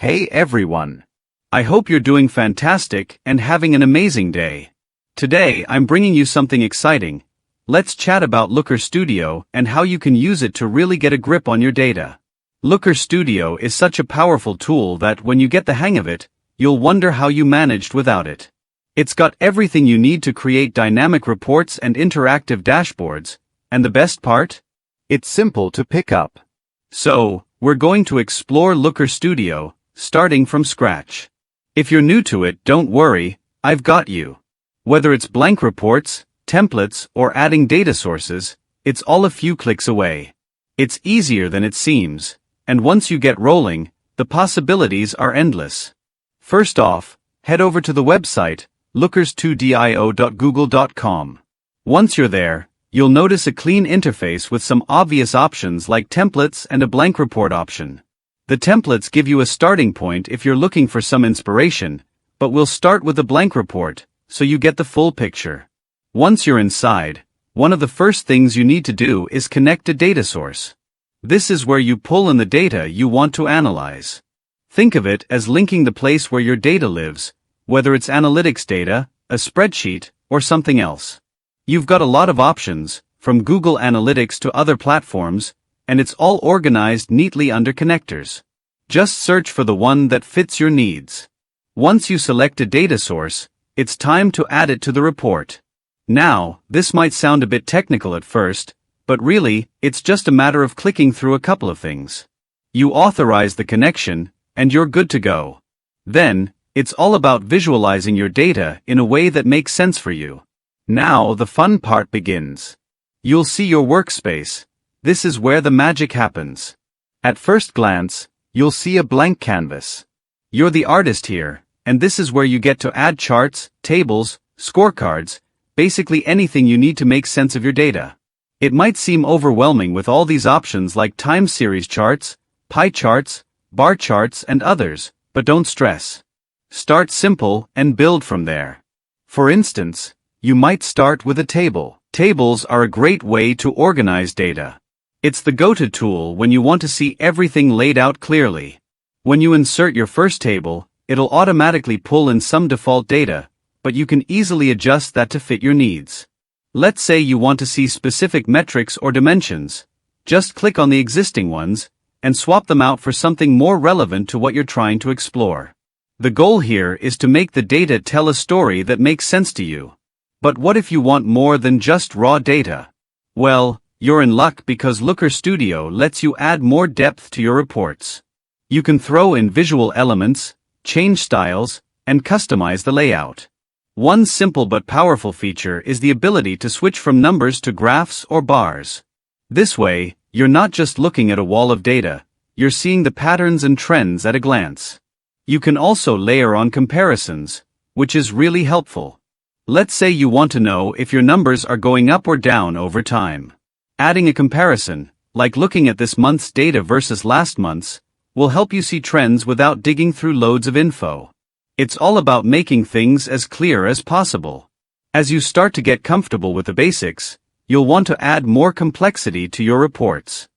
Hey everyone! I hope you're doing fantastic and having an amazing day. Today I'm bringing you something exciting. Let's chat about Looker Studio and how you can use it to really get a grip on your data. Looker Studio is such a powerful tool that when you get the hang of it, you'll wonder how you managed without it. It's got everything you need to create dynamic reports and interactive dashboards, and the best part? It's simple to pick up. So, we're going to explore Looker Studio, starting from scratch. If you're new to it, don't worry, I've got you. Whether it's blank reports, templates, or adding data sources, it's all a few clicks away. It's easier than it seems, and once you get rolling, the possibilities are endless. First off, head over to the website, lookers2dio.google.com. Once you're there, you'll notice a clean interface with some obvious options like templates and a blank report option. The templates give you a starting point if you're looking for some inspiration, but we'll start with a blank report, so you get the full picture. Once you're inside, one of the first things you need to do is connect a data source. This is where you pull in the data you want to analyze. Think of it as linking the place where your data lives, whether it's analytics data, a spreadsheet, or something else. You've got a lot of options, from Google Analytics to other platforms, and it's all organized neatly under connectors. Just search for the one that fits your needs. Once you select a data source, it's time to add it to the report. Now, this might sound a bit technical at first, but really, it's just a matter of clicking through a couple of things. You authorize the connection, and you're good to go. Then, it's all about visualizing your data in a way that makes sense for you. Now the fun part begins. You'll see your workspace. This is where the magic happens. At first glance, you'll see a blank canvas. You're the artist here, and this is where you get to add charts, tables, scorecards, basically anything you need to make sense of your data. It might seem overwhelming with all these options like time series charts, pie charts, bar charts, and others, but don't stress. Start simple and build from there. For instance, you might start with a table. Tables are a great way to organize data. It's the go-to tool when you want to see everything laid out clearly. When you insert your first table, it'll automatically pull in some default data, but you can easily adjust that to fit your needs. Let's say you want to see specific metrics or dimensions. Just click on the existing ones, and swap them out for something more relevant to what you're trying to explore. The goal here is to make the data tell a story that makes sense to you. But what if you want more than just raw data? Well, you're in luck because Looker Studio lets you add more depth to your reports. You can throw in visual elements, change styles, and customize the layout. One simple but powerful feature is the ability to switch from numbers to graphs or bars. This way, you're not just looking at a wall of data, you're seeing the patterns and trends at a glance. You can also layer on comparisons, which is really helpful. Let's say you want to know if your numbers are going up or down over time. Adding a comparison, like looking at this month's data versus last month's, will help you see trends without digging through loads of info. It's all about making things as clear as possible. As you start to get comfortable with the basics, you'll want to add more complexity to your reports.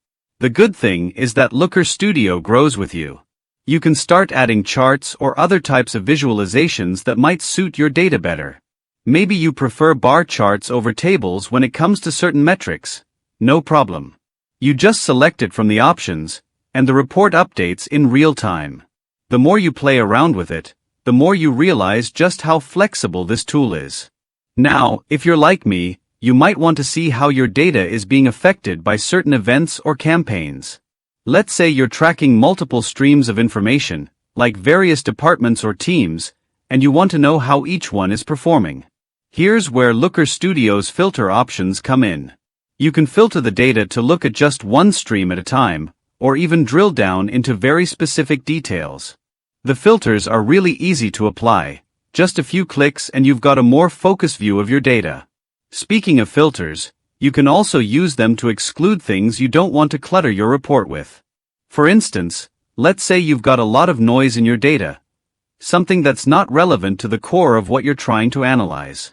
The good thing is that Looker Studio grows with you. You can start adding charts or other types of visualizations that might suit your data better. Maybe you prefer bar charts over tables when it comes to certain metrics. No problem. You just select it from the options, and the report updates in real time. The more you play around with it, the more you realize just how flexible this tool is. Now, if you're like me, you might want to see how your data is being affected by certain events or campaigns. Let's say you're tracking multiple streams of information, like various departments or teams, and you want to know how each one is performing. Here's where Looker Studio's filter options come in. You can filter the data to look at just one stream at a time, or even drill down into very specific details. The filters are really easy to apply. Just a few clicks and you've got a more focused view of your data. Speaking of filters, you can also use them to exclude things you don't want to clutter your report with. For instance, let's say you've got a lot of noise in your data, something that's not relevant to the core of what you're trying to analyze.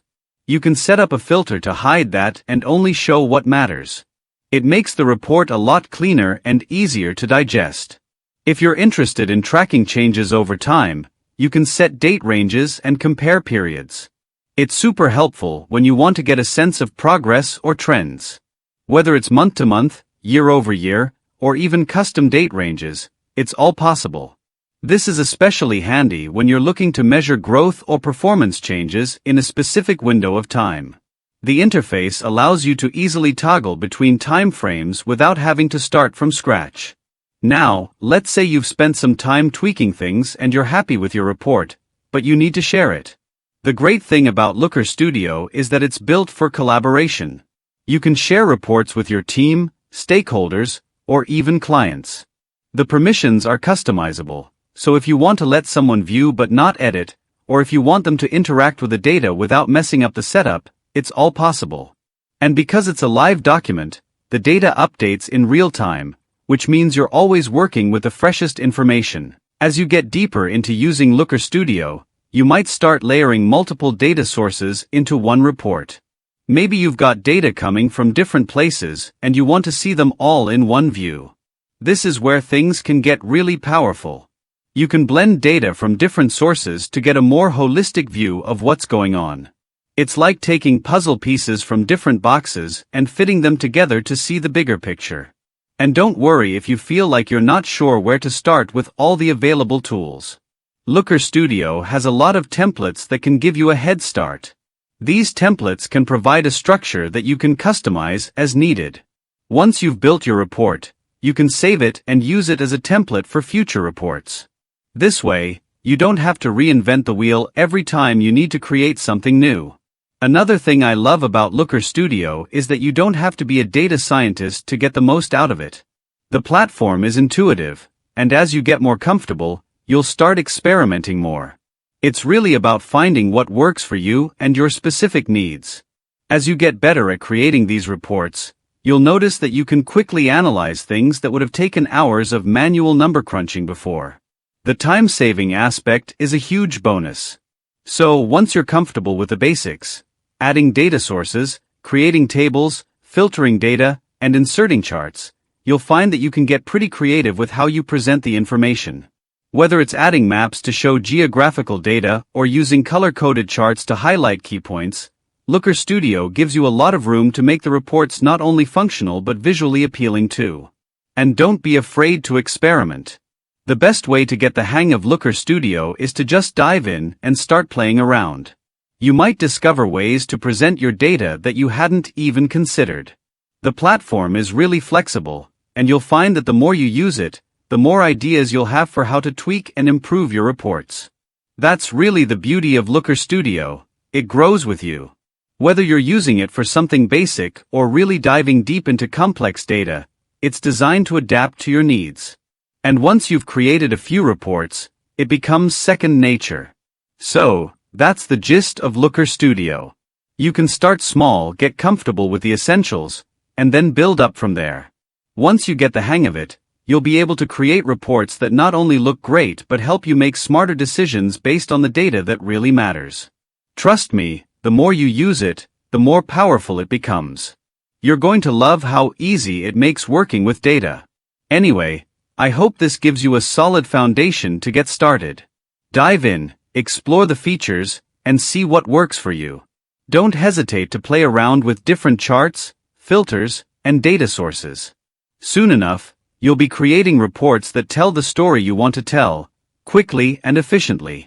You can set up a filter to hide that and only show what matters. It makes the report a lot cleaner and easier to digest. If you're interested in tracking changes over time, you can set date ranges and compare periods. It's super helpful when you want to get a sense of progress or trends. Whether it's month to month, year over year, or even custom date ranges, it's all possible. This is especially handy when you're looking to measure growth or performance changes in a specific window of time. The interface allows you to easily toggle between time frames without having to start from scratch. Now, let's say you've spent some time tweaking things and you're happy with your report, but you need to share it. The great thing about Looker Studio is that it's built for collaboration. You can share reports with your team, stakeholders, or even clients. The permissions are customizable, so if you want to let someone view but not edit, or if you want them to interact with the data without messing up the setup, it's all possible. And because it's a live document, the data updates in real time, which means you're always working with the freshest information. As you get deeper into using Looker Studio, you might start layering multiple data sources into one report. Maybe you've got data coming from different places and you want to see them all in one view. This is where things can get really powerful. You can blend data from different sources to get a more holistic view of what's going on. It's like taking puzzle pieces from different boxes and fitting them together to see the bigger picture. And don't worry if you feel like you're not sure where to start with all the available tools. Looker Studio has a lot of templates that can give you a head start. These templates can provide a structure that you can customize as needed. Once you've built your report, you can save it and use it as a template for future reports. This way, you don't have to reinvent the wheel every time you need to create something new. Another thing I love about Looker Studio is that you don't have to be a data scientist to get the most out of it. The platform is intuitive, and as you get more comfortable, you'll start experimenting more. It's really about finding what works for you and your specific needs. As you get better at creating these reports, you'll notice that you can quickly analyze things that would have taken hours of manual number crunching before. The time-saving aspect is a huge bonus. So, once you're comfortable with the basics, adding data sources, creating tables, filtering data, and inserting charts, you'll find that you can get pretty creative with how you present the information. Whether it's adding maps to show geographical data or using color-coded charts to highlight key points, Looker Studio gives you a lot of room to make the reports not only functional but visually appealing too. And don't be afraid to experiment. The best way to get the hang of Looker Studio is to just dive in and start playing around. You might discover ways to present your data that you hadn't even considered. The platform is really flexible, and you'll find that the more you use it, the more ideas you'll have for how to tweak and improve your reports. That's really the beauty of Looker Studio. It grows with you. Whether you're using it for something basic or really diving deep into complex data, it's designed to adapt to your needs. And once you've created a few reports, it becomes second nature. So, that's the gist of Looker Studio. You can start small, get comfortable with the essentials, and then build up from there. Once you get the hang of it, you'll be able to create reports that not only look great but help you make smarter decisions based on the data that really matters. Trust me, the more you use it, the more powerful it becomes. You're going to love how easy it makes working with data. Anyway, I hope this gives you a solid foundation to get started. Dive in, explore the features, and see what works for you. Don't hesitate to play around with different charts, filters, and data sources. Soon enough, you'll be creating reports that tell the story you want to tell, quickly and efficiently.